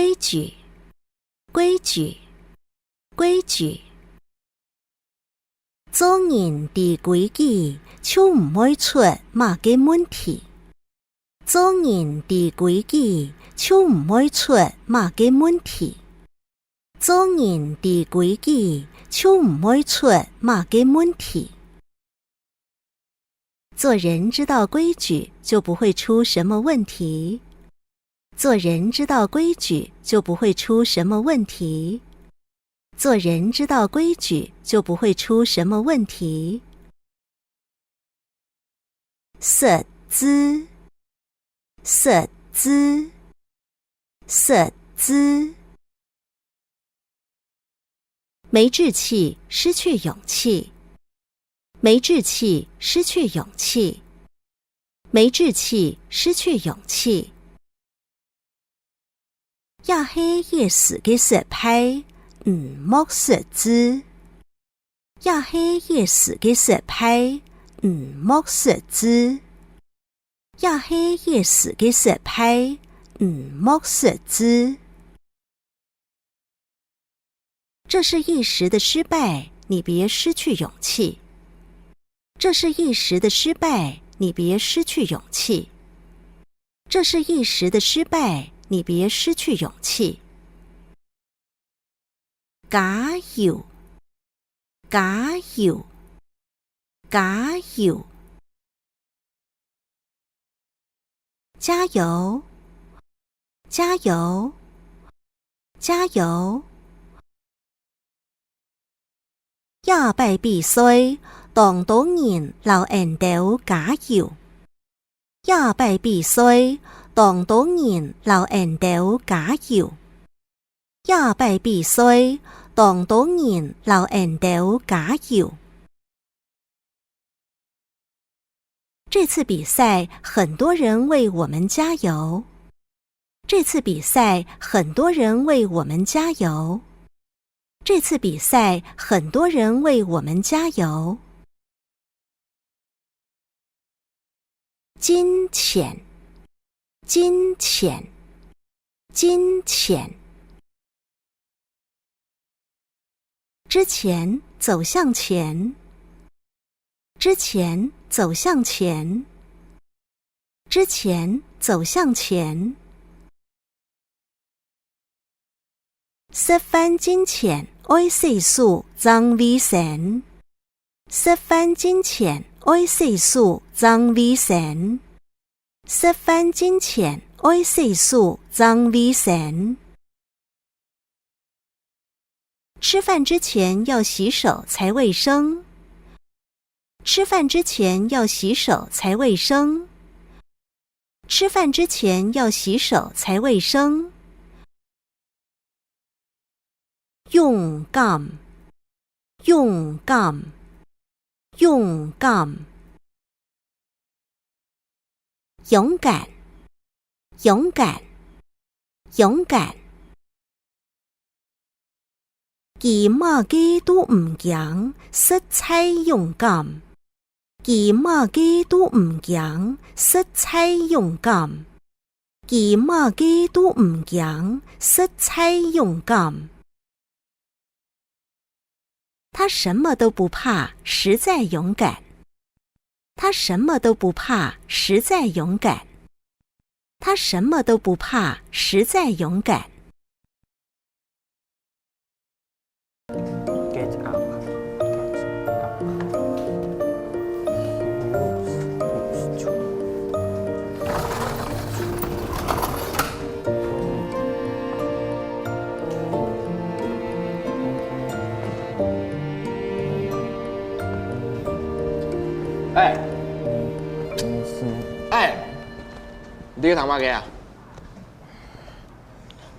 规矩，规矩，规矩。做人的规矩就唔會出乜嘅問題。做人的規矩就唔會出乜嘅問題。做人的規矩就唔會出乜嘅問題。做人知道規矩就不會出什麼問題。做人知道規矩就不會出什麼問題。做人知道規矩就不會出什麼問題。識字，識字，識字。沒志氣，失去勇氣。沒志氣，失去勇氣。沒志氣，失去勇氣。也係夜市嘅識派，唔莫識字。也係夜市嘅識派，唔莫識字。也係夜市嘅識派，唔莫識字。這是一時的失敗，你別失去勇氣。這是一時的失敗，你別失去勇氣。這是一時的失敗，你別失去勇氣。加油，加油，加油。加油，加油，加油。也拜必須當多人留人哋加油。也拜必須當多人留人哋加油。也拜必須當多人留人哋加油。這次比賽很多人為我們加油。這次比賽很多人為我們加油。這次比賽很多人為我們加油。金錢，金錢，金錢。之前走向前，之前走向前，之前走向前。識返金錢愛歲數爭危險。識返金錢愛歲數爭危險。識返金錢愛歲數爭危險。吃飯之前要洗手才衛生。吃飯之前要洗手才衛生。吃飯之前要洗手才衛生。勇敢，勇敢，勇敢。勇敢，勇敢，勇敢。佢乜嘅都唔驚，實在勇敢。佢乜嘅都唔驚，實在勇敢。佢乜嘅都唔驚，實在勇敢。他什麼都不怕，實在勇敢。他什麼都不怕，實在勇敢。他什麼都不怕，實在勇敢。哎，哎，你去唐媽嘅啊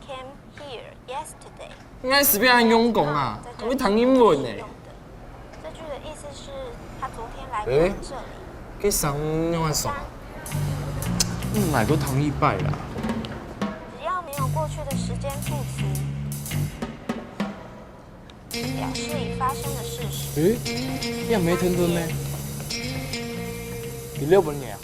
？Came here yesterday。應該是俾人用功啊，咁你唐英文呢？這句的意思是，他昨天來過這裡。佢上用啊爽，唔係都唐一拜啦。只要沒有過去的時間副詞，表示已發生的事實。誒，又沒聽到咩？第6本嘢啊？